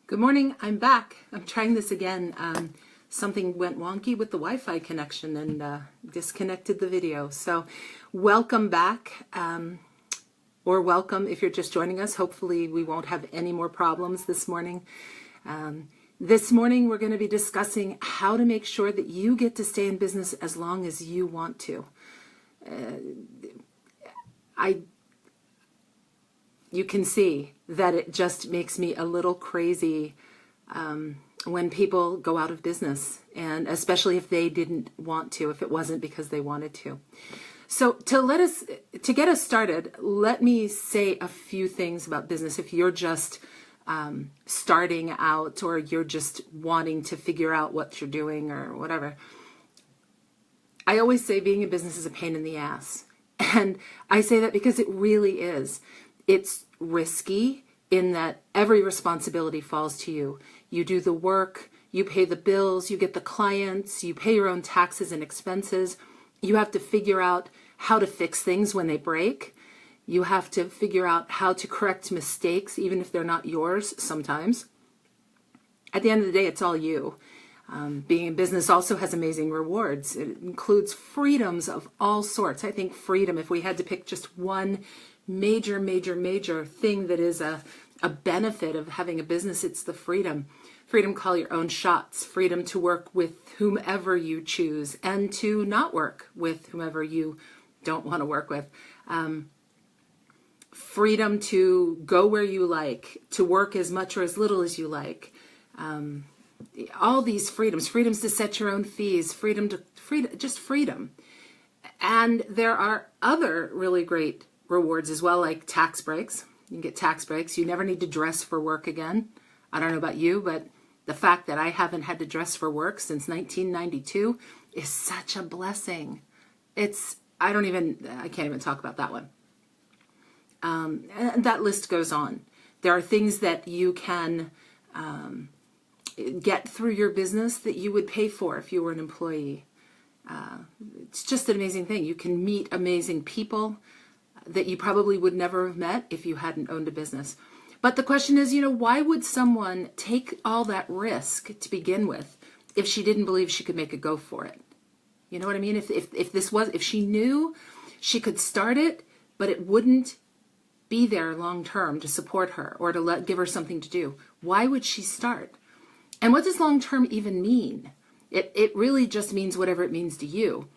Good morning, I'm back. I'm trying this again. Something went wonky with the Wi-Fi connection and disconnected the video. So welcome back, or welcome if you're just joining us. Hopefully we won't have any more problems this morning. This morning we're going to be discussing how to make sure that you get to stay in business as long as you want to. You can see that it just makes me a little crazy when people go out of business, and especially if they didn't want to, if it wasn't because they wanted to. So to get us started, let me say a few things about business. If you're just starting out, or you're just wanting to figure out what you're doing or whatever, I always say being in business is a pain in the ass. And I say that because it really is. It's risky in that every responsibility falls to you. You do the work, you pay the bills, you get the clients, you pay your own taxes and expenses. You have to figure out how to fix things when they break. You have to figure out how to correct mistakes, even if they're not yours sometimes. At the end of the day, it's all you. Being in business also has amazing rewards. It includes freedoms of all sorts. I think freedom, if we had to pick just one major thing that is a benefit of having a business, it's the freedom. Freedom to call your own shots, freedom to work with whomever you choose, and to not work with whomever you don't want to work with. Freedom to go where you like, to work as much or as little as you like. All these freedoms to set your own fees, just freedom. And there are other really great rewards as well, like tax breaks. You can get tax breaks. You never need to dress for work again. I don't know about you, but the fact that I haven't had to dress for work since 1992 is such a blessing. I can't even talk about that one. And that list goes on. There are things that you can get through your business that you would pay for if you were an employee. It's just an amazing thing. You can meet amazing people that you probably would never have met if you hadn't owned a business. But the question is, why would someone take all that risk to begin with if she didn't believe she could make a go for it? You know what I mean? If she knew she could start it, but it wouldn't be there long term to support her or to give her something to do, why would she start? And what does long term even mean? It really just means whatever it means to you.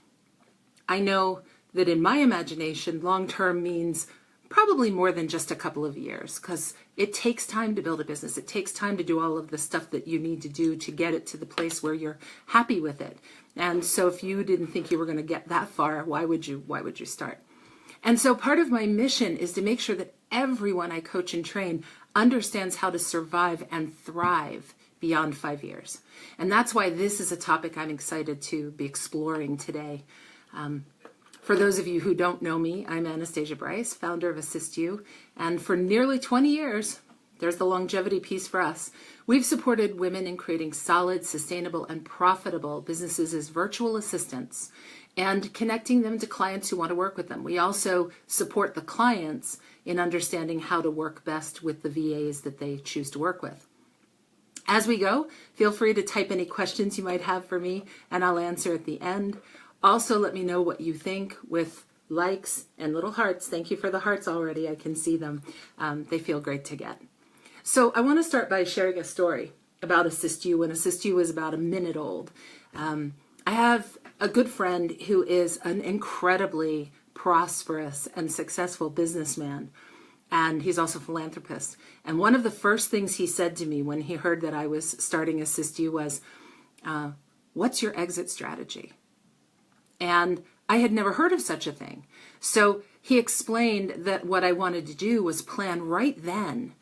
I know that in my imagination, long-term means probably more than just a couple of years, because it takes time to build a business. It takes time to do all of the stuff that you need to do to get it to the place where you're happy with it. And so if you didn't think you were going to get that far, why would you start? And so part of my mission is to make sure that everyone I coach and train understands how to survive and thrive beyond 5 years. And that's why this is a topic I'm excited to be exploring today. For those of you who don't know me, I'm Anastasia Bryce, founder of AssistU, and for nearly 20 years, there's the longevity piece for us, we've supported women in creating solid, sustainable, and profitable businesses as virtual assistants and connecting them to clients who want to work with them. We also support the clients in understanding how to work best with the VAs that they choose to work with. As we go, feel free to type any questions you might have for me, and I'll answer at the end. Also, let me know what you think with likes and little hearts. Thank you for the hearts already. I can see them. They feel great to get. So I want to start by sharing a story about AssistU when AssistU was about a minute old. I have a good friend who is an incredibly prosperous and successful businessman, and he's also a philanthropist. And one of the first things he said to me when he heard that I was starting AssistU was, what's your exit strategy? And I had never heard of such a thing. So he explained that what I wanted to do was plan right then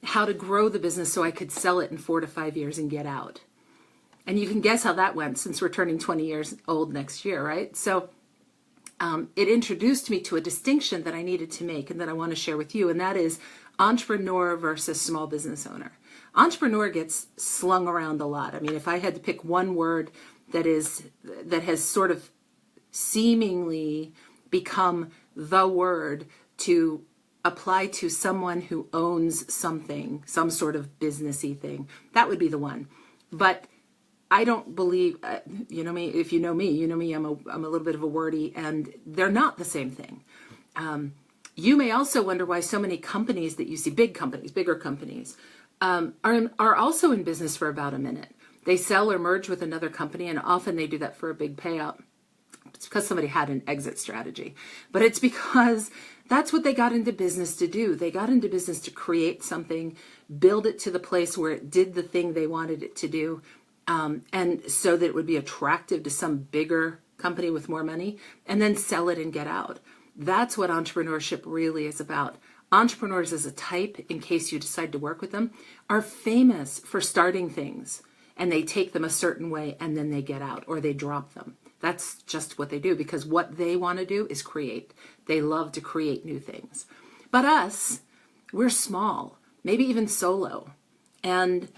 how to grow the business so I could sell it in 4 to 5 years and get out. And you can guess how that went, since we're turning 20 years old next year, right? So it introduced me to a distinction that I needed to make and that I want to share with you, and that is entrepreneur versus small business owner. Entrepreneur gets slung around a lot. I mean, if I had to pick one word that has sort of seemingly become the word to apply to someone who owns something, some sort of businessy thing. That would be the one. But I don't believe, you know me, if you know me, you know me, I'm a little bit of a wordy, and they're not the same thing. You may also wonder why so many companies that you see, big companies, bigger companies, are also in business for about a minute. They sell or merge with another company, and often they do that for a big payout. It's because somebody had an exit strategy, but it's because that's what they got into business to do. They got into business to create something, build it to the place where it did the thing they wanted it to do, and so that it would be attractive to some bigger company with more money, and then sell it and get out. That's what entrepreneurship really is about. Entrepreneurs as a type, in case you decide to work with them, are famous for starting things, and they take them a certain way, and then they get out, or they drop them. That's just what they do, because what they want to do is create. They love to create new things. But us, we're small, maybe even solo. And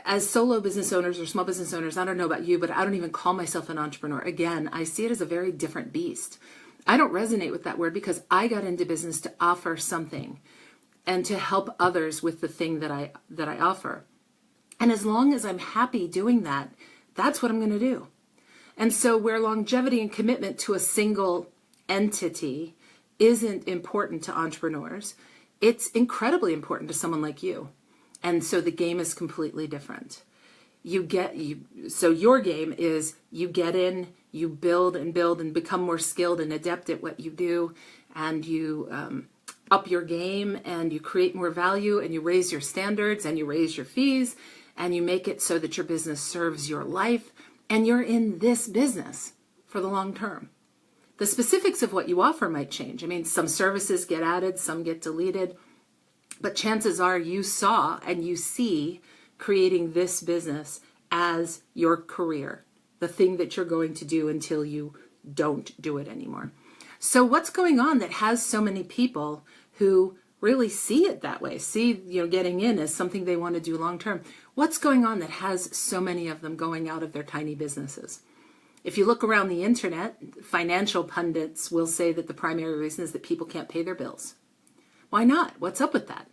as solo business owners or small business owners, I don't know about you, but I don't even call myself an entrepreneur. Again, I see it as a very different beast. I don't resonate with that word because I got into business to offer something and to help others with the thing that I offer. And as long as I'm happy doing that, that's what I'm going to do. And so where longevity and commitment to a single entity isn't important to entrepreneurs, it's incredibly important to someone like you. And so the game is completely different. So your game is you get in, you build and become more skilled and adept at what you do, and you up your game, and you create more value, and you raise your standards, and you raise your fees, and you make it so that your business serves your life, and you're in this business for the long term. The specifics of what you offer might change. I mean, some services get added, some get deleted, but chances are you saw and you see creating this business as your career, the thing that you're going to do until you don't do it anymore. So what's going on that has so many people who really see it that way, see, getting in as something they want to do long term? What's going on that has so many of them going out of their tiny businesses? If you look around the internet, financial pundits will say that the primary reason is that people can't pay their bills. Why not? What's up with that?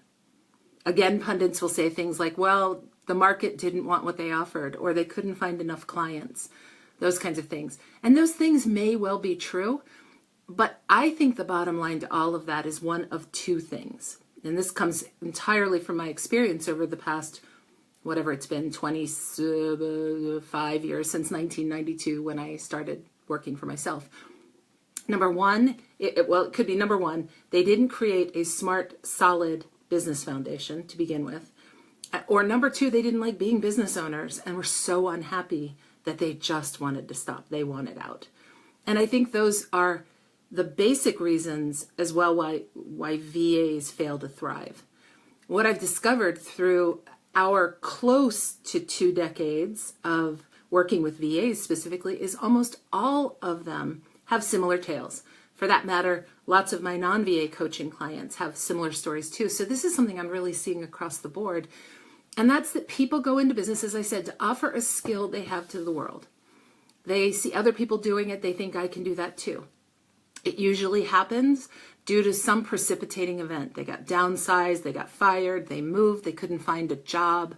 Again, pundits will say things like, well, the market didn't want what they offered, or they couldn't find enough clients, those kinds of things. And those things may well be true, but I think the bottom line to all of that is one of two things. And this comes entirely from my experience over the past, whatever it's been, 25 years, since 1992 when I started working for myself. Number one, it could be number one, they didn't create a smart, solid business foundation to begin with. Or number two, they didn't like being business owners and were so unhappy that they just wanted to stop. They wanted out. And I think those are the basic reasons as well why VAs fail to thrive. What I've discovered through our close to 2 decades of working with VAs specifically is almost all of them have similar tales. For that matter, lots of my non-VA coaching clients have similar stories too. So this is something I'm really seeing across the board. And that's that people go into business, as I said, to offer a skill they have to the world. They see other people doing it. They think I can do that too. It usually happens due to some precipitating event. They got downsized, they got fired, they moved, they couldn't find a job,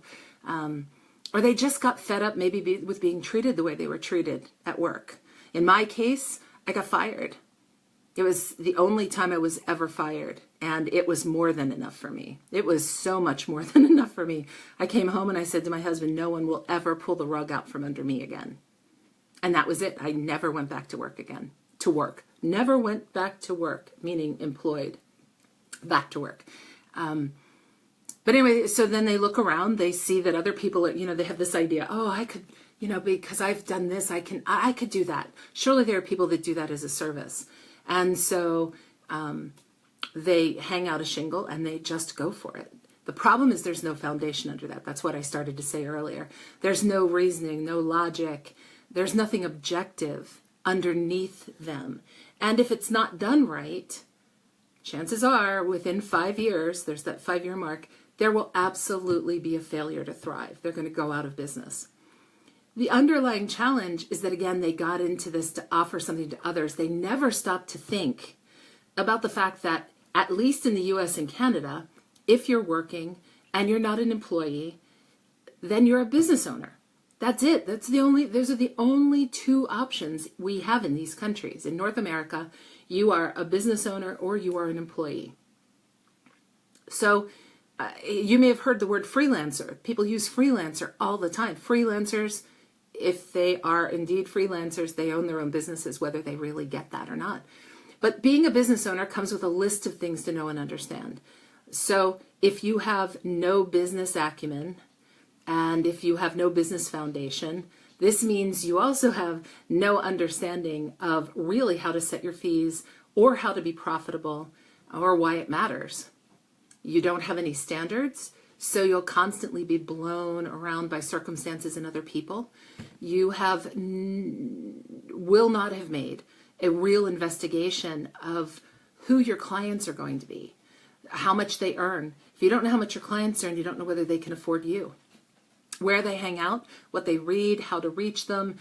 or they just got fed up maybe with being treated the way they were treated at work. In my case, I got fired. It was the only time I was ever fired, and it was more than enough for me. It was so much more than enough for me. I came home and I said to my husband, no one will ever pull the rug out from under me again. And that was it. I never went back to work again. Never went back to work, meaning employed, back to work. But anyway, so then they look around, they see that other people are, they have this idea, oh, I could, because I've done this, I could do that. Surely there are people that do that as a service. And so they hang out a shingle and they just go for it. The problem is there's no foundation under that. That's what I started to say earlier. There's no reasoning, no logic. There's nothing objective underneath them. And if it's not done right, chances are within 5 years, there's that 5-year mark, there will absolutely be a failure to thrive. They're going to go out of business. The underlying challenge is that, again, they got into this to offer something to others. They never stopped to think about the fact that at least in the US and Canada, if you're working and you're not an employee, then you're a business owner. That's it. Those are the only two options we have in these countries. In North America, you are a business owner or you are an employee. So you may have heard the word freelancer. People use freelancer all the time. Freelancers, if they are indeed freelancers, they own their own businesses, whether they really get that or not. But being a business owner comes with a list of things to know and understand. So if you have no business acumen and if you have no business foundation, this means you also have no understanding of really how to set your fees or how to be profitable or why it matters. You don't have any standards, so you'll constantly be blown around by circumstances and other people. You will not have made a real investigation of who your clients are going to be, how much they earn. If you don't know how much your clients earn, you don't know whether they can afford you, where they hang out, what they read, how to reach them.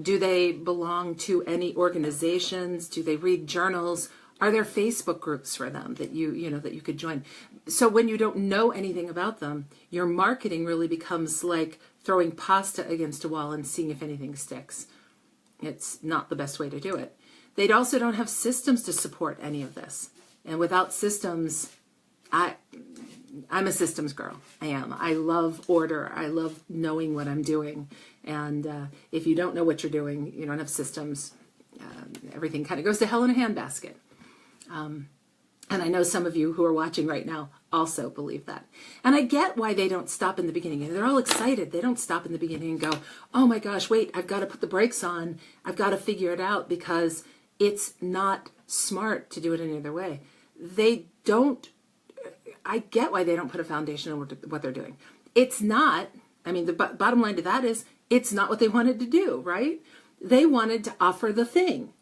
Do they belong to any organizations? Do they read journals? Are there Facebook groups for them that you could join? So when you don't know anything about them, your marketing really becomes like throwing pasta against a wall and seeing if anything sticks. It's not the best way to do it. They also don't have systems to support any of this. And without systems, I'm a systems girl. I am. I love order. I love knowing what I'm doing. And if you don't know what you're doing, you don't have systems, everything kind of goes to hell in a handbasket. And I know some of you who are watching right now also believe that. And I get why they don't stop in the beginning. They're all excited. They don't stop in the beginning and go, oh my gosh, wait, I've got to put the brakes on. I've got to figure it out because it's not smart to do it any other way. I get why they don't put a foundation on what they're doing. It's not, the bottom line to that is, it's not what they wanted to do, right? They wanted to offer the thing.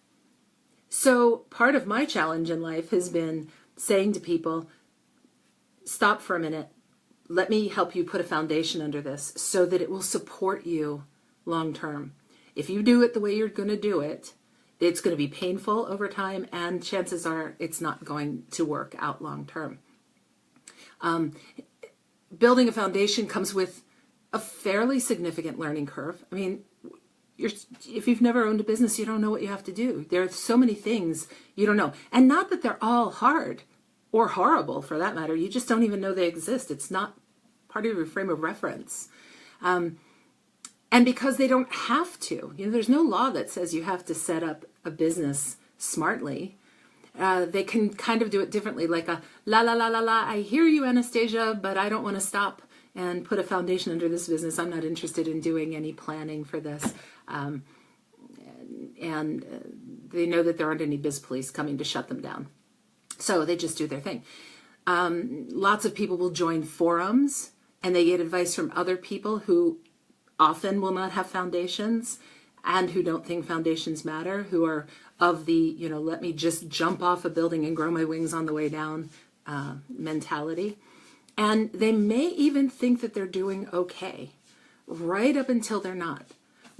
So part of my challenge in life has been saying to people, stop for a minute. Let me help you put a foundation under this so that it will support you long term. If you do it the way you're going to do it, it's going to be painful over time, and chances are it's not going to work out long term. Building a foundation comes with a fairly significant learning curve. If you've never owned a business, you don't know what you have to do. There are so many things you don't know. And not that they're all hard or horrible for that matter. You just don't even know they exist. It's not part of your frame of reference. And because they don't have to. There's no law that says you have to set up a business smartly. They can kind of do it differently, like a la la la la la, I hear you, Anastasia, but I don't want to stop and put a foundation under this business. I'm not interested in doing any planning for this. And they know that there aren't any biz police coming to shut them down. So they just do their thing. Lots of people will join forums and they get advice from other people who often will not have foundations and who don't think foundations matter, who are of the, let me just jump off a building and grow my wings on the way down mentality. And they may even think that they're doing okay, right up until they're not.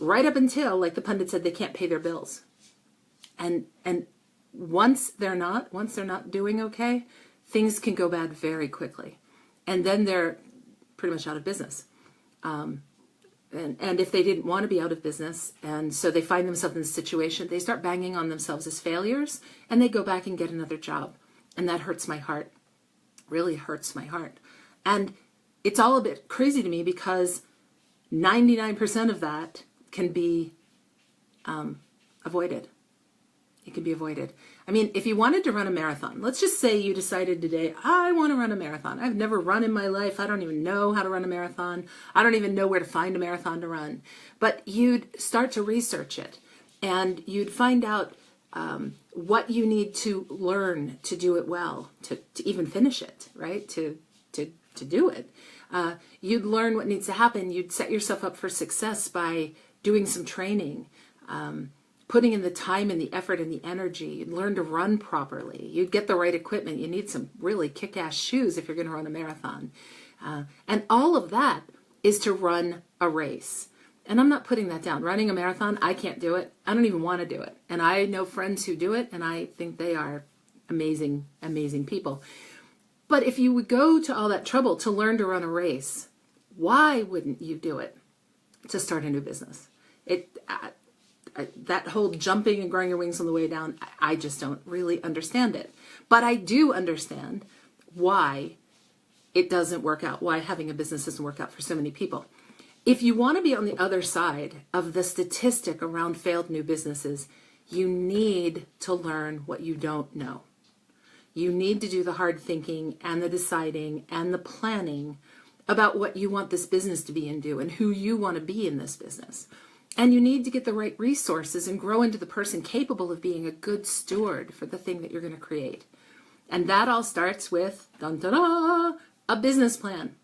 Right up until, like the pundit said, they can't pay their bills. And once they're not doing okay, things can go bad very quickly. And then they're pretty much out of business. And if they didn't want to be out of business, and so they find themselves in a situation, they start banging on themselves as failures, and they go back and get another job. And that hurts my heart, really hurts my heart. And it's all a bit crazy to me because 99% of that can be avoided. It can be avoided. If you wanted to run a marathon, let's just say you decided today, I want to run a marathon. I've never run in my life. I don't even know how to run a marathon. I don't even know where to find a marathon to run. But you'd start to research it and you'd find out what you need to learn to do it well, to even finish it, right? To do it. You'd learn what needs to happen. You'd set yourself up for success by doing some training, putting in the time and the effort and the energy. You'd learn to run properly. You'd get the right equipment. You need some really kick-ass shoes if you're going to run a marathon. And all of that is to run a race. And I'm not putting that down. Running a marathon, I can't do it. I don't even want to do it. And I know friends who do it, and I think they are amazing, amazing people. But if you would go to all that trouble to learn to run a race, why wouldn't you do it to start a new business? That whole jumping and growing your wings on the way down, I just don't really understand it. But I do understand why it doesn't work out, why having a business doesn't work out for so many people. If you want to be on the other side of the statistic around failed new businesses, you need to learn what you don't know. You need to do the hard thinking and the deciding and the planning about what you want this business to be and do and who you want to be in this business. And you need to get the right resources and grow into the person capable of being a good steward for the thing that you're going to create. And that all starts with, dun, dun, dun, a business plan.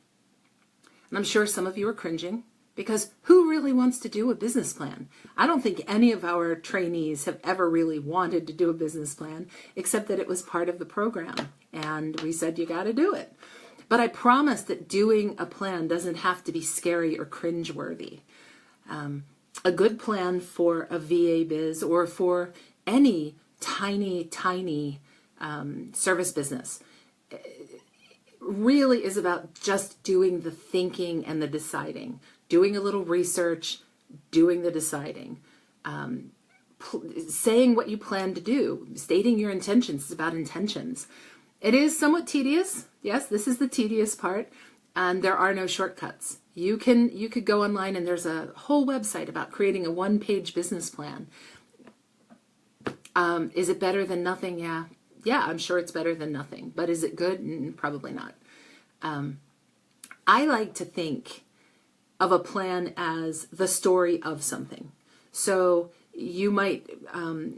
And I'm sure some of you are cringing because who really wants to do a business plan? I don't think any of our trainees have ever really wanted to do a business plan, except that it was part of the program. And we said, you got to do it. But I promise that doing a plan doesn't have to be scary or cringeworthy. A good plan for a VA biz or for any tiny service business really is about just doing the thinking and the deciding, doing a little research, doing the deciding, saying what you plan to do, stating your intentions. It's about intentions. It is somewhat tedious. Yes, this is the tedious part. And there are no shortcuts. You could go online and there's a whole website about creating a one-page business plan. Is it better than nothing? Yeah, I'm sure it's better than nothing. But is it good? Probably not. I like to think of a plan as the story of something. So you might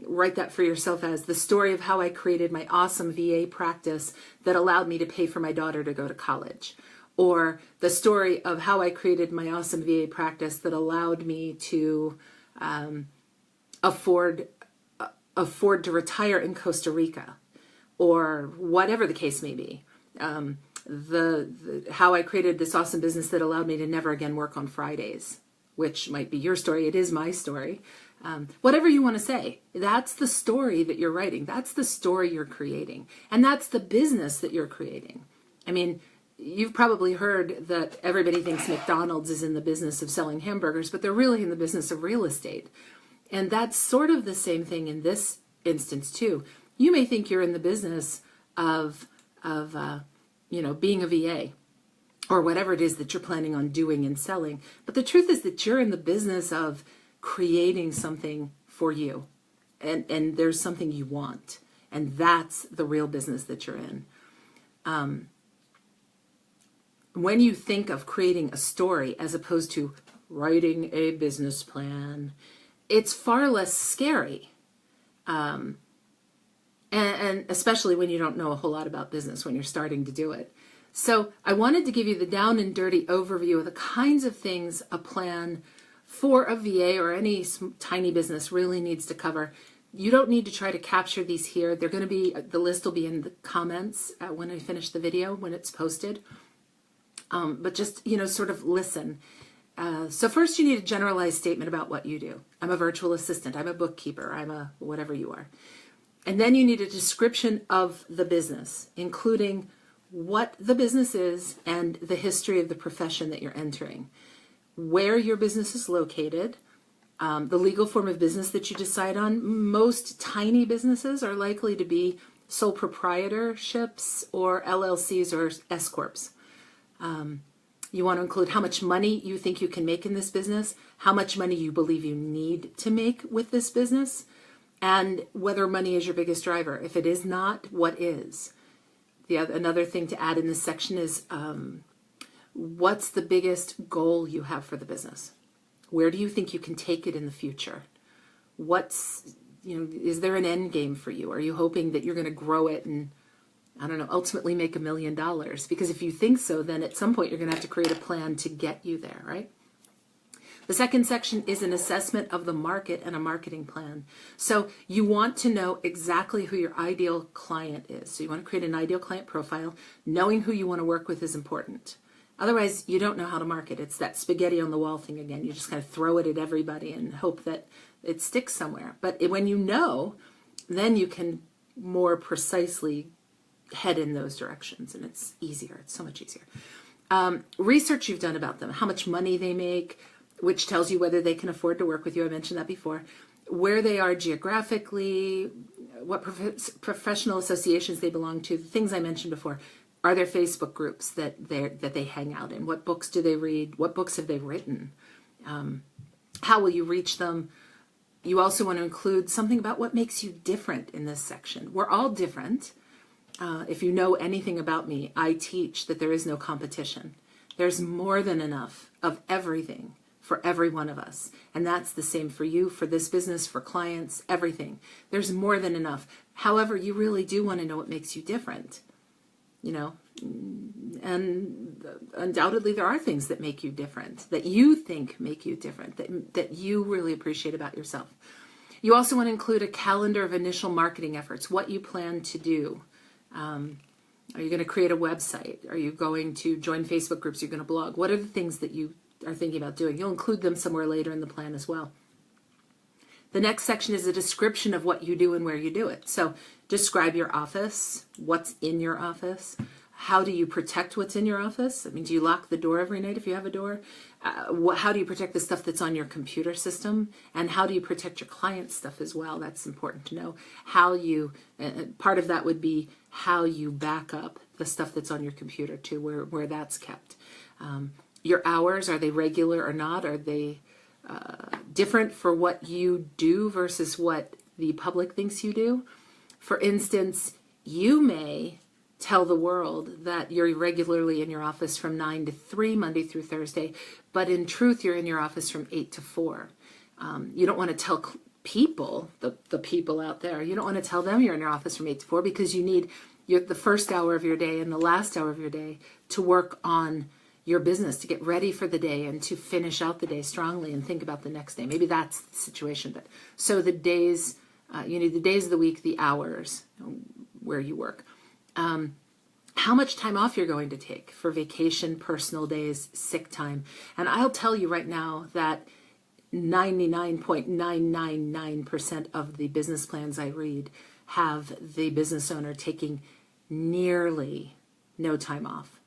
write that for yourself as the story of how I created my awesome VA practice that allowed me to pay for my daughter to go to college. Or the story of how I created my awesome VA practice that allowed me to afford to retire in Costa Rica, or whatever the case may be. How I created this awesome business that allowed me to never again work on Fridays, which might be your story. It is my story. Whatever you want to say, that's the story that you're writing. That's the story you're creating. And that's the business that you're creating. I mean, you've probably heard that everybody thinks McDonald's is in the business of selling hamburgers, but they're really in the business of real estate. And that's sort of the same thing in this instance too. You may think you're in the business of being a VA or whatever it is that you're planning on doing and selling. But the truth is that you're in the business of creating something for you. And there's something you want. And that's the real business that you're in. When you think of creating a story as opposed to writing a business plan, it's far less scary. And especially when you don't know a whole lot about business when you're starting to do it. So I wanted to give you the down and dirty overview of the kinds of things a plan for a VA or any tiny business really needs to cover. You don't need to try to capture these here. They're going to be, the list will be in the comments when I finish the video, when it's posted. But just, sort of listen. So first you need a generalized statement about what you do. I'm a virtual assistant. I'm a bookkeeper. I'm a whatever you are. And then you need a description of the business, including what the business is and the history of the profession that you're entering, where your business is located, the legal form of business that you decide on. Most tiny businesses are likely to be sole proprietorships or LLCs or S Corps. You want to include how much money you think you can make in this business, how much money you believe you need to make with this business, and whether money is your biggest driver. If it is not, what is? Another thing to add in this section is what's the biggest goal you have for the business? Where do you think you can take it in the future? Is there an end game for you? Are you hoping that you're going to grow it and, ultimately make $1 million? Because if you think so, then at some point you're going to have to create a plan to get you there, right? The second section is an assessment of the market and a marketing plan. So you want to know exactly who your ideal client is. So you want to create an ideal client profile. Knowing who you want to work with is important. Otherwise, you don't know how to market. It's that spaghetti on the wall thing again. You just kind of throw it at everybody and hope that it sticks somewhere. But when you know, then you can more precisely head in those directions, and it's easier. It's so much easier. Research you've done about them, how much money they make, which tells you whether they can afford to work with you. I mentioned that before. Where they are geographically, what professional associations they belong to, the things I mentioned before. Are there Facebook groups that they hang out in? What books do they read? What books have they written? How will you reach them? You also want to include something about what makes you different in this section. We're all different. If you know anything about me, I teach that there is no competition. There's more than enough of everything for every one of us. And that's the same for you, for this business, for clients, everything. There's more than enough. However, you really do want to know what makes you different, you know, and undoubtedly there are things that make you different, that you think make you different, that you really appreciate about yourself. You also want to include a calendar of initial marketing efforts, what you plan to do. Are you going to create a website? Are you going to join Facebook groups? Are you going to blog? What are the things that you are thinking about doing? You'll include them somewhere later in the plan as well. The next section is a description of what you do and where you do it. So describe your office, what's in your office. How do you protect what's in your office? I mean, do you lock the door every night if you have a door? How do you protect the stuff that's on your computer system? And how do you protect your client's stuff as well? That's important to know. How you, part of that would be how you back up the stuff that's on your computer too, where that's kept. Your hours, are they regular or not? Are they different for what you do versus what the public thinks you do? For instance, you may tell the world that you're regularly in your office from 9 to 3, Monday through Thursday, but in truth, you're in your office from 8 to 4. You don't want to tell people, the people out there, you don't want to tell them you're in your office from 8 to 4 because you need the first hour of your day and the last hour of your day to work on your business, to get ready for the day and to finish out the day strongly and think about the next day. Maybe that's the situation. But so the days, you need the days of the week, the hours where you work. How much time off you're going to take for vacation, personal days, sick time. And I'll tell you right now that 99.999% of the business plans I read have the business owner taking nearly no time off.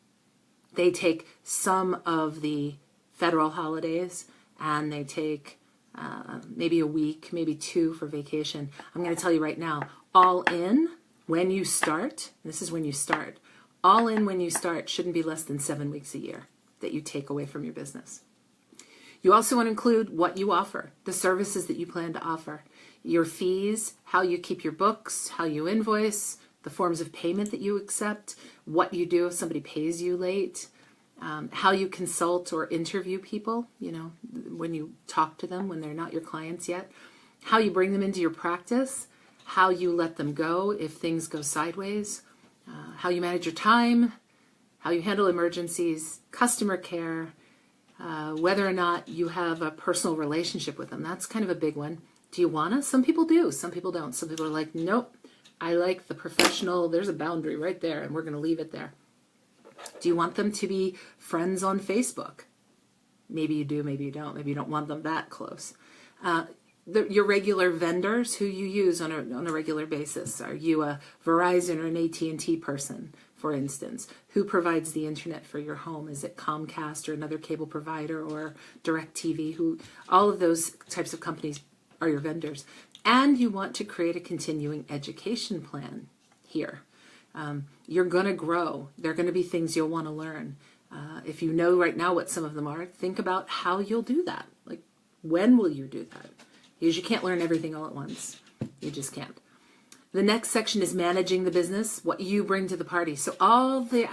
They take some of the federal holidays and they take maybe a week, maybe 2 for vacation. I'm going to tell you right now, all in, when you start, this is when you start, all in when you start shouldn't be less than 7 weeks a year that you take away from your business. You also want to include what you offer, the services that you plan to offer, your fees, how you keep your books, how you invoice, the forms of payment that you accept, what you do if somebody pays you late, how you consult or interview people, you know, when you talk to them when they're not your clients yet, how you bring them into your practice, how you let them go if things go sideways, how you manage your time, how you handle emergencies, customer care, whether or not you have a personal relationship with them. That's kind of a big one. Do you want to? Some people do. Some people don't. Some people are like, nope, I like the professional. There's a boundary right there, and we're going to leave it there. Do you want them to be friends on Facebook? Maybe you do, maybe you don't. Maybe you don't want them that close. Your regular vendors who you use on a regular basis. Are you a Verizon or an AT&T person, for instance? Who provides the internet for your home? Is it Comcast or another cable provider or DirecTV? All of those types of companies are your vendors. And you want to create a continuing education plan here. You're going to grow. There are going to be things you'll want to learn. If you know right now what some of them are, think about how you'll do that. Like, when will you do that? Because you can't learn everything all at once. You just can't. The next section is managing the business, what you bring to the party. So all the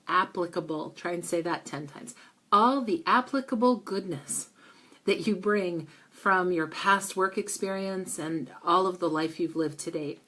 applicable, try and say that 10 times, all the applicable goodness that you bring from your past work experience and all of the life you've lived to date.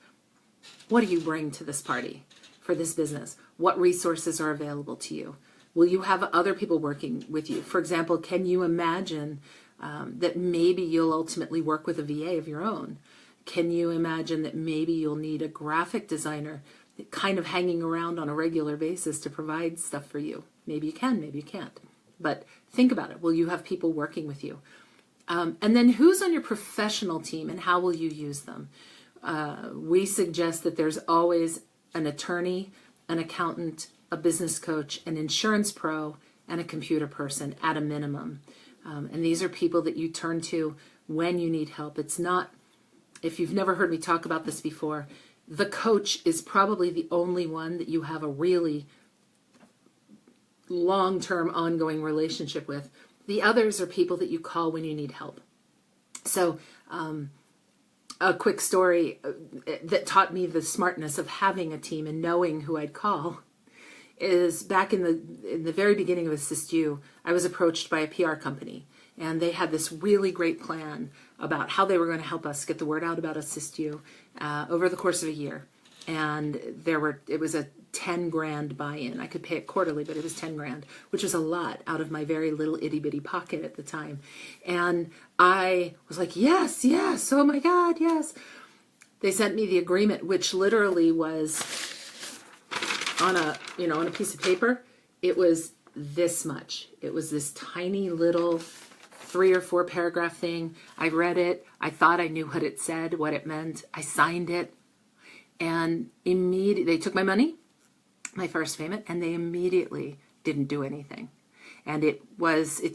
What do you bring to this party for this business? What resources are available to you? Will you have other people working with you? For example, can you imagine that maybe you'll ultimately work with a VA of your own? Can you imagine that maybe you'll need a graphic designer kind of hanging around on a regular basis to provide stuff for you? Maybe you can, maybe you can't. But think about it. Will you have people working with you? And then who's on your professional team and how will you use them? we suggest that there's always an attorney, an accountant, a business coach, an insurance pro, and a computer person at a minimum. And these are people that you turn to when you need help. It's not, if you've never heard me talk about this before, the coach is probably the only one that you have a really long-term ongoing relationship with. The others are people that you call when you need help. So a quick story that taught me the smartness of having a team and knowing who I'd call is back in the very beginning of AssistU, I was approached by a PR company, and they had this really great plan about how they were going to help us get the word out about AssistU over the course of a year. And it was a 10 grand buy-in. I could pay it quarterly, but it was 10 grand, which was a lot out of my very little itty bitty pocket at the time. And I was like, yes, oh my God, yes. They sent me the agreement, which literally was on a piece of paper. It was this much. It was this tiny little 3 or 4 paragraph thing. I read it. I thought I knew what it said, what it meant. I signed it. And immediately, they took my money, my first payment, and they immediately didn't do anything. And it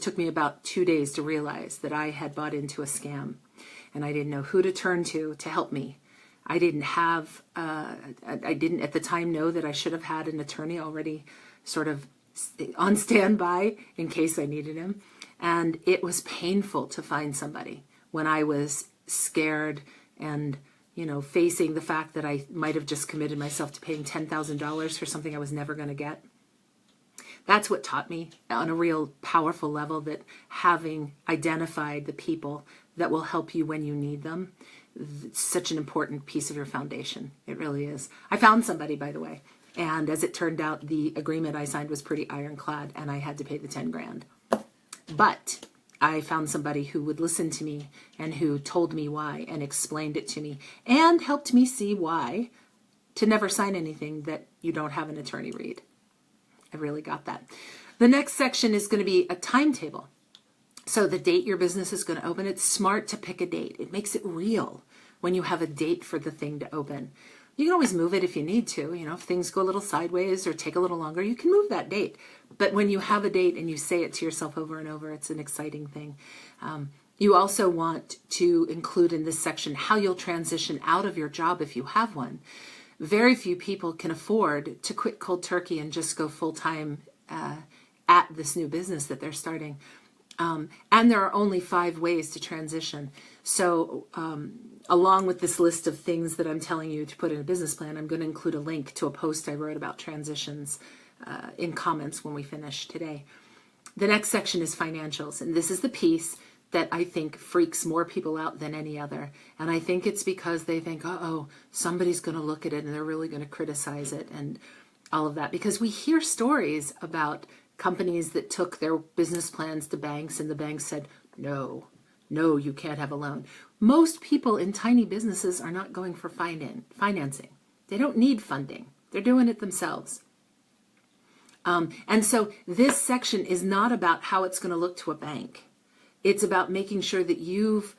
took me about 2 days to realize that I had bought into a scam, and I didn't know who to turn to help me. I didn't at the time know that I should have had an attorney already sort of on standby in case I needed him. And it was painful to find somebody when I was scared and facing the fact that I might have just committed myself to paying $10,000 for something I was never going to get. That's what taught me on a real powerful level that having identified the people that will help you when you need them, it's such an important piece of your foundation. It really is. I found somebody, by the way, and as it turned out, the agreement I signed was pretty ironclad, and I had to pay the 10 grand. But I found somebody who would listen to me and who told me why and explained it to me and helped me see why to never sign anything that you don't have an attorney read. I really got that. The next section is going to be a timetable. So the date your business is going to open, it's smart to pick a date. It makes it real when you have a date for the thing to open. You can always move it if you need to. If things go a little sideways or take a little longer, you can move that date. But when you have a date and you say it to yourself over and over, it's an exciting thing. You also want to include in this section how you'll transition out of your job if you have one. Very few people can afford to quit cold turkey and just go full-time at this new business that they're starting. And there are only 5 ways to transition. So along with this list of things that I'm telling you to put in a business plan, I'm going to include a link to a post I wrote about transitions in comments when we finish today. The next section is financials, and this is the piece that I think freaks more people out than any other. And I think it's because they think, uh-oh, somebody's going to look at it and they're really going to criticize it and all of that. Because we hear stories about companies that took their business plans to banks and the banks said, no, you can't have a loan. Most people in tiny businesses are not going for financing. They don't need funding. They're doing it themselves. And so this section is not about how it's going to look to a bank. It's about making sure that you've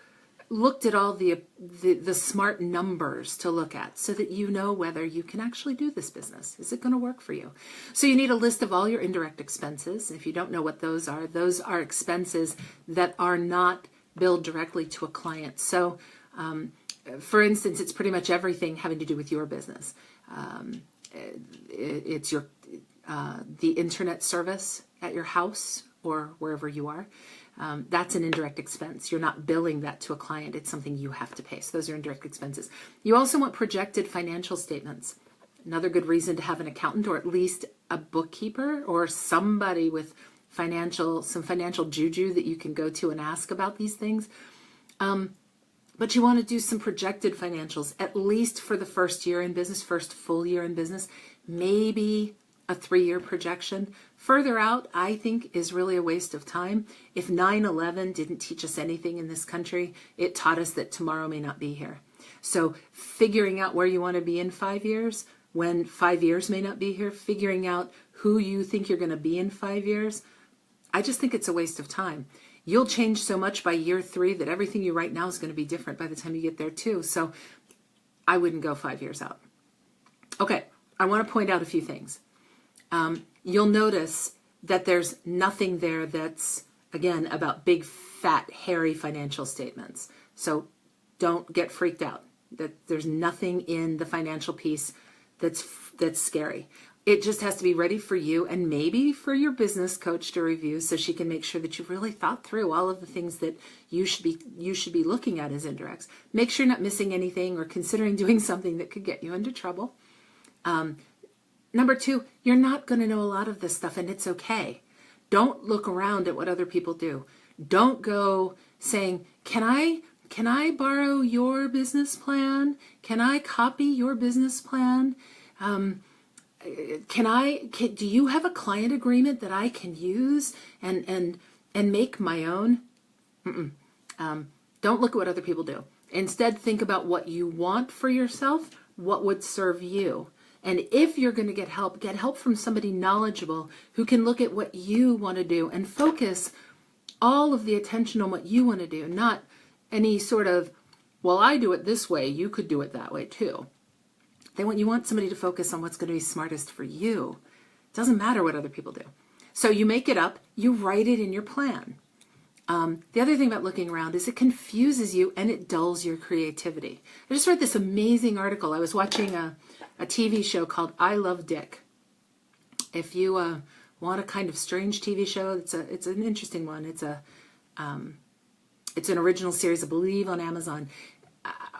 looked at all the smart numbers to look at so that you know whether you can actually do this business. Is it going to work for you? So you need a list of all your indirect expenses. If you don't know what those are expenses that are not billed directly to a client. So for instance, it's pretty much everything having to do with your business. It's the internet service at your house or wherever you are. That's an indirect expense. You're not billing that to a client. It's something you have to pay. So those are indirect expenses. You also want projected financial statements. Another good reason to have an accountant or at least a bookkeeper or somebody with some financial juju that you can go to and ask about these things. But you want to do some projected financials, at least for the first year in business, first full year in business, maybe a 3-year projection. Further out, I think, is really a waste of time. If 9/11 didn't teach us anything in this country, it taught us that tomorrow may not be here. So figuring out where you want to be in 5 years, when 5 years may not be here, figuring out who you think you're going to be in 5 years, I just think it's a waste of time. You'll change so much by year 3 that everything you write now is going to be different by the time you get there too. So I wouldn't go 5 years out. Okay, I want to point out a few things. You'll notice that there's nothing there that's, again, about big, fat, hairy financial statements. So don't get freaked out. That there's nothing in the financial piece that's scary. It just has to be ready for you and maybe for your business coach to review, so she can make sure that you've really thought through all of the things that you should be looking at as indirects. Make sure you're not missing anything or considering doing something that could get you into trouble. Number 2, you're not going to know a lot of this stuff, and it's okay. Don't look around at what other people do. Don't go saying, can I borrow your business plan? Can I copy your business plan? Do you have a client agreement that I can use and make my own? Don't look at what other people do. Instead, think about what you want for yourself, what would serve you. And if you're going to get help from somebody knowledgeable who can look at what you want to do and focus all of the attention on what you want to do, not any sort of, well, I do it this way, you could do it that way too. You want somebody to focus on what's going to be smartest for you. It doesn't matter what other people do. So you make it up, you write it in your plan. The other thing about looking around is it confuses you and it dulls your creativity. I just read this amazing article. I was watching a TV show called I Love Dick. If you want a kind of strange TV show, it's an interesting one. It's an original series, I believe, on Amazon.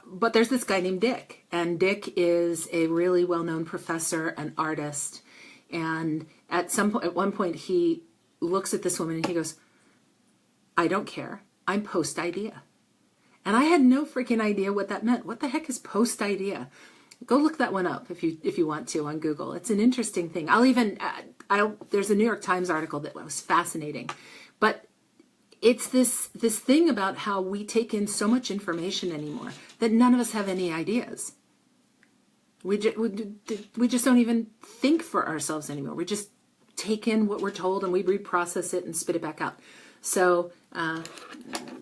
But there's this guy named Dick, and Dick is a really well-known professor and artist. And at one point, he looks at this woman and he goes, I don't care. I'm post-idea. And I had no freaking idea what that meant. What the heck is post-idea? Go look that one up if you want to on Google. It's an interesting thing. There's a New York Times article that was fascinating. But it's this thing about how we take in so much information anymore that none of us have any ideas. We just don't even think for ourselves anymore. We just take in what we're told and we reprocess it and spit it back out. So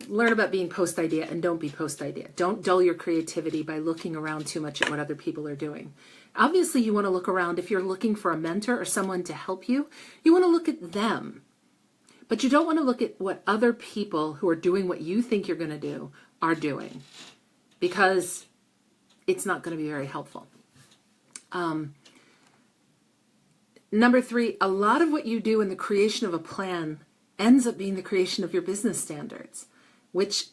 learn about being post-idea and don't be post-idea. Don't dull your creativity by looking around too much at what other people are doing. Obviously, you want to look around. If you're looking for a mentor or someone to help you, you want to look at them. But you don't want to look at what other people who are doing what you think you're going to do are doing, because it's not going to be very helpful. Number 3, a lot of what you do in the creation of a plan ends up being the creation of your business standards, which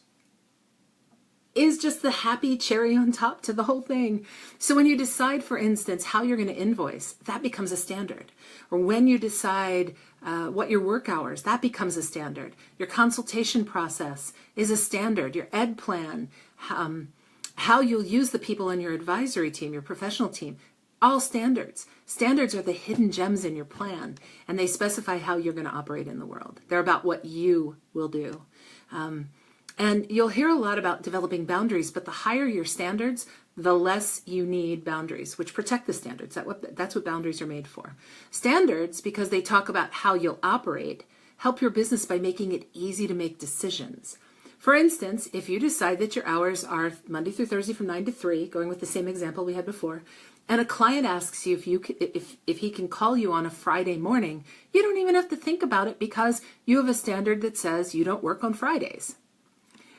is just the happy cherry on top to the whole thing. So when you decide, for instance, how you're going to invoice, that becomes a standard. Or when you decide what your work hours, that becomes a standard. Your consultation process is a standard. Your ed plan, how you'll use the people on your advisory team, your professional team, all standards. Standards are the hidden gems in your plan, and they specify how you're going to operate in the world. They're about what you will do. And you'll hear a lot about developing boundaries, but the higher your standards, the less you need boundaries, which protect the standards. That's what boundaries are made for. Standards, because they talk about how you'll operate, help your business by making it easy to make decisions. For instance, if you decide that your hours are Monday through Thursday from 9 to 3, going with the same example we had before, and a client asks you if he can call you on a Friday morning, you don't even have to think about it because you have a standard that says you don't work on Fridays.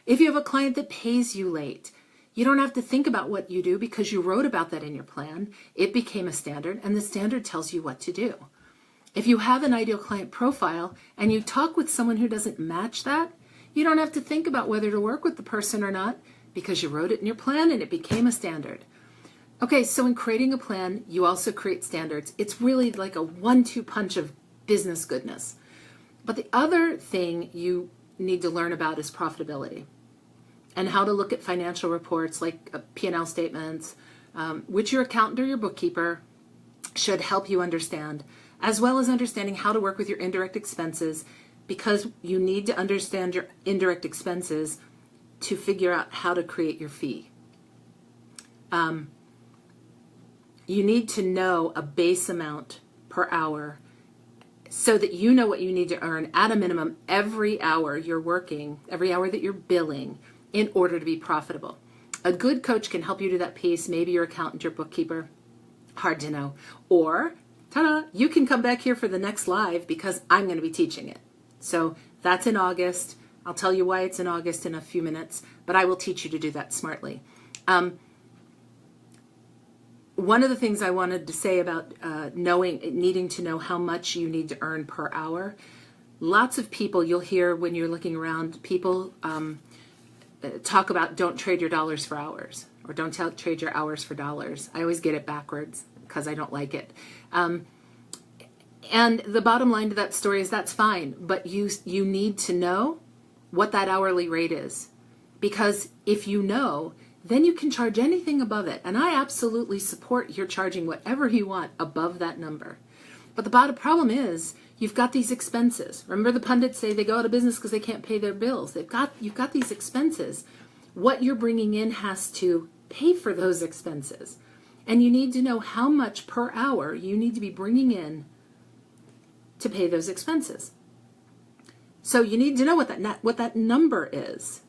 If you have a client that pays you late, you don't have to think about what you do because you wrote about that in your plan. It became a standard, and the standard tells you what to do. If you have an ideal client profile and you talk with someone who doesn't match that, you don't have to think about whether to work with the person or not because you wrote it in your plan and it became a standard. Okay, so in creating a plan, you also create standards. It's really like a 1-2 punch of business goodness. But the other thing you need to learn about is profitability and how to look at financial reports like P&L statements, which your accountant or your bookkeeper should help you understand, as well as understanding how to work with your indirect expenses, because you need to understand your indirect expenses to figure out how to create your fee. You need to know a base amount per hour so that you know what you need to earn at a minimum every hour you're working, every hour that you're billing in order to be profitable. A good coach can help you do that piece. Maybe your accountant, your bookkeeper. Hard to know. Or, ta-da, you can come back here for the next live because I'm going to be teaching it. So that's in August. I'll tell you why it's in August in a few minutes, but I will teach you to do that smartly. One of the things I wanted to say about needing to know how much you need to earn per hour. Lots of people, you'll hear when you're looking around, people talk about don't trade your dollars for hours, or don't trade your hours for dollars. I always get it backwards because I don't like it. And the bottom line to that story is that's fine, but you need to know what that hourly rate is. Because if you know, then you can charge anything above it. And I absolutely support your charging whatever you want above that number. But the bottom problem is you've got these expenses. Remember the pundits say they go out of business because they can't pay their bills. You've got these expenses. What you're bringing in has to pay for those expenses. And you need to know how much per hour you need to be bringing in to pay those expenses. So you need to know what that number is.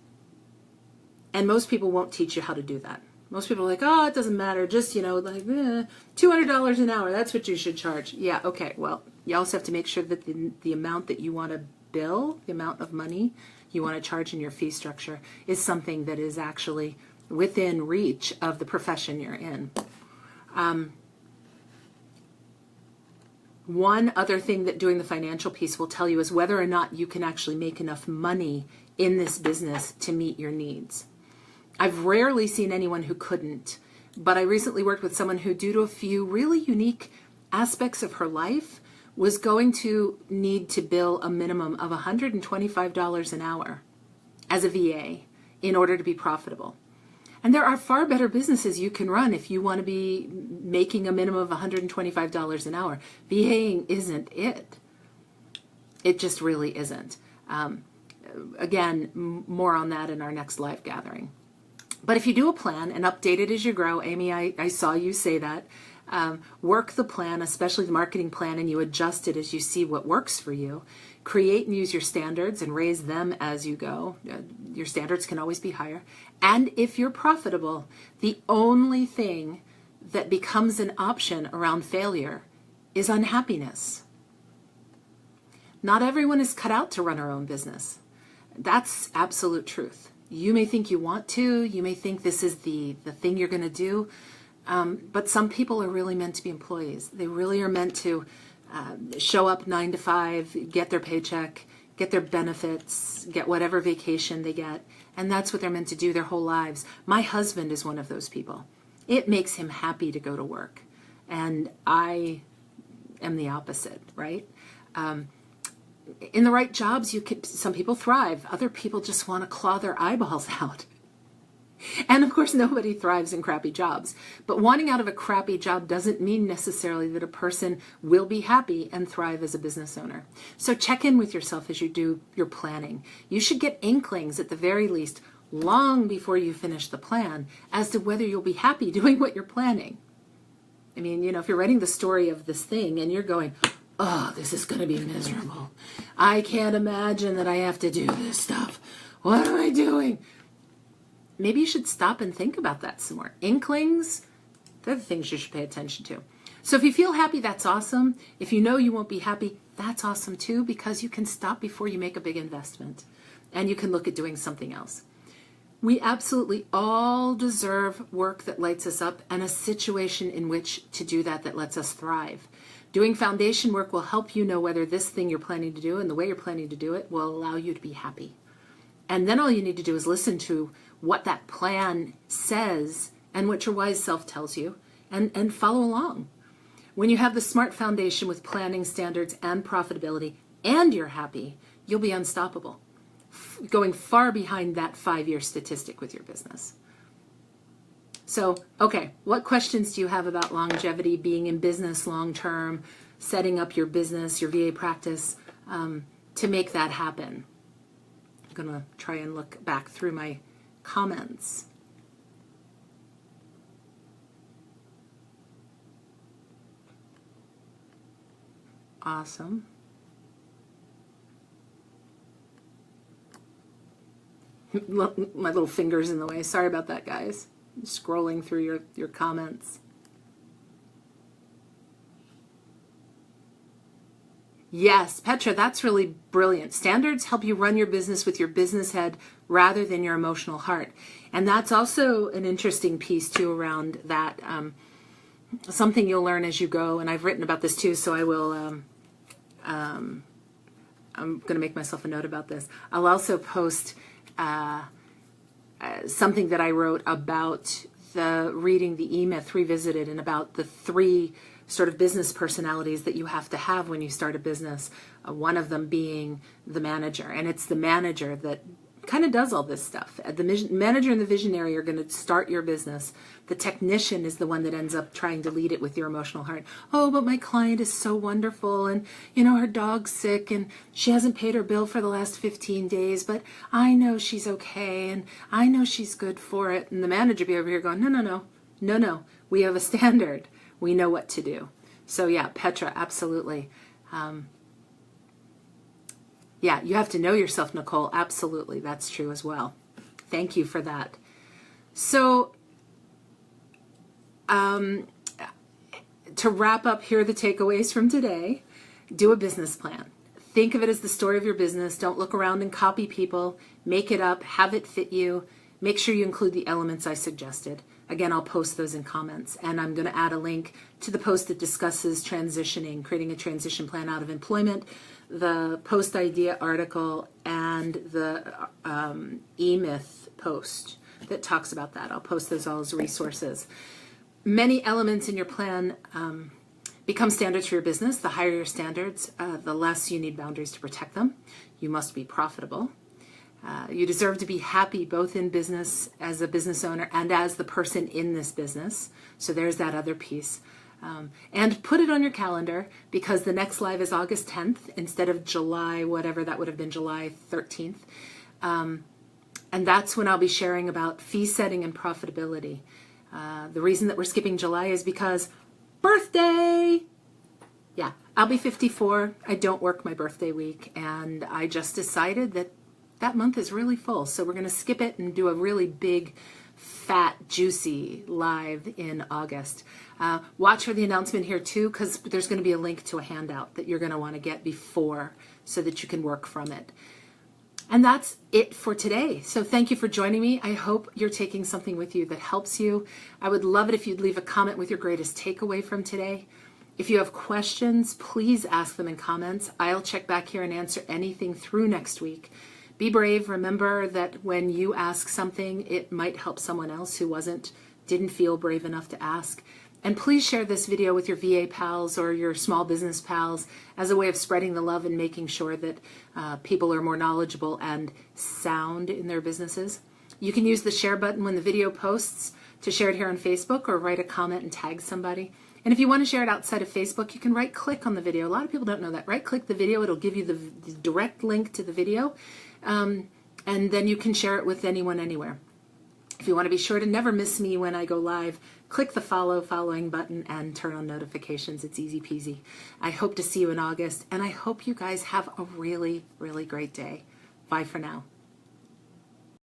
And most people won't teach you how to do that. Most people are like, oh, it doesn't matter. Just, like $200 an hour. That's what you should charge. Yeah, okay. Well, you also have to make sure that the amount that you want to bill, the amount of money you want to charge in your fee structure is something that is actually within reach of the profession you're in. One other thing that doing the financial piece will tell you is whether or not you can actually make enough money in this business to meet your needs. I've rarely seen anyone who couldn't, but I recently worked with someone who, due to a few really unique aspects of her life, was going to need to bill a minimum of $125 an hour as a VA in order to be profitable. And there are far better businesses you can run if you want to be making a minimum of $125 an hour. VAing isn't it. It just really isn't. Again, more on that in our next live gathering. But if you do a plan and update it as you grow, Amy, I saw you say that, work the plan, especially the marketing plan, and you adjust it as you see what works for you. Create and use your standards and raise them as you go. Your standards can always be higher. And if you're profitable, the only thing that becomes an option around failure is unhappiness. Not everyone is cut out to run our own business. That's absolute truth. You may think you want to, you may think this is the thing you're going to do, but some people are really meant to be employees. They really are meant to show up 9 to 5, get their paycheck, get their benefits, get whatever vacation they get, and that's what they're meant to do their whole lives. My husband is one of those people. It makes him happy to go to work, and I am the opposite, right? In the right jobs, some people thrive. Other people just want to claw their eyeballs out. And of course, nobody thrives in crappy jobs. But wanting out of a crappy job doesn't mean necessarily that a person will be happy and thrive as a business owner. So check in with yourself as you do your planning. You should get inklings at the very least long before you finish the plan as to whether you'll be happy doing what you're planning. I mean, if you're writing the story of this thing and you're going, oh, this is going to be miserable. I can't imagine that I have to do this stuff. What am I doing? Maybe you should stop and think about that some more. Inklings, they're the things you should pay attention to. So if you feel happy, that's awesome. If you know you won't be happy, that's awesome too, because you can stop before you make a big investment and you can look at doing something else. We absolutely all deserve work that lights us up and a situation in which to do that lets us thrive. Doing foundation work will help you know whether this thing you're planning to do and the way you're planning to do it will allow you to be happy. And then all you need to do is listen to what that plan says and what your wise self tells you and follow along. When you have the smart foundation with planning standards and profitability and you're happy, you'll be unstoppable, going far behind that 5-year statistic with your business. So, okay, what questions do you have about longevity, being in business long term, setting up your business, your VA practice to make that happen? I'm going to try and look back through my comments. Awesome. My little finger's in the way. Sorry about that, guys. I'm scrolling through your comments. Yes, Petra, that's really brilliant. Standards help you run your business with your business head rather than your emotional heart. And that's also an interesting piece too around that. Something you'll learn as you go. And I've written about this too, so I will, I'm going to make myself a note about this. I'll also post something that I wrote about reading the E-Myth Revisited and about the 3 sort of business personalities that you have to have when you start a business. One of them being the manager, and it's the manager that kind of does all this stuff. The manager and the visionary are going to start your business. The technician is the one that ends up trying to lead it with your emotional heart. Oh, but my client is so wonderful, and her dog's sick and she hasn't paid her bill for the last 15 days, but I know she's okay and I know she's good for it. And the manager be over here going, no, we have a standard. We know what to do. So yeah, Petra, absolutely. Yeah, you have to know yourself, Nicole. Absolutely, that's true as well. Thank you for that. So to wrap up, here are the takeaways from today. Do a business plan. Think of it as the story of your business. Don't look around and copy people. Make it up. Have it fit you. Make sure you include the elements I suggested. Again, I'll post those in comments, and I'm going to add a link to the post that discusses transitioning, creating a transition plan out of employment, the post idea article, and the E-Myth post that talks about that. I'll post those all as resources. Many elements in your plan become standards for your business. The higher your standards, the less you need boundaries to protect them. You must be profitable. You deserve to be happy both in business as a business owner and as the person in this business. So there's that other piece. And put it on your calendar, because the next live is August 10th instead of July, whatever that would have been, July 13th. And that's when I'll be sharing about fee setting and profitability. The reason that we're skipping July is because birthday. Yeah, I'll be 54. I don't work my birthday week, and I just decided that month is really full. So we're going to skip it and do a really big, fat, juicy live in August. Watch for the announcement here too, because there's going to be a link to a handout that you're going to want to get before so that you can work from it. And that's it for today. So thank you for joining me. I hope you're taking something with you that helps you. I would love it if you'd leave a comment with your greatest takeaway from today. If you have questions, please ask them in comments. I'll check back here and answer anything through next week. Be brave. Remember that when you ask something, it might help someone else who didn't feel brave enough to ask. And please share this video with your VA pals or your small business pals as a way of spreading the love and making sure that people are more knowledgeable and sound in their businesses. You can use the share button when the video posts to share it here on Facebook, or write a comment and tag somebody. And if you want to share it outside of Facebook, you can right-click on the video. A lot of people don't know that. Right-click the video. It'll give you the direct link to the video. And then you can share it with anyone, anywhere. If you want to be sure to never miss me when I go live, click the following button and turn on notifications. It's easy peasy. I hope to see you in August, and I hope you guys have a really, really great day. Bye for now.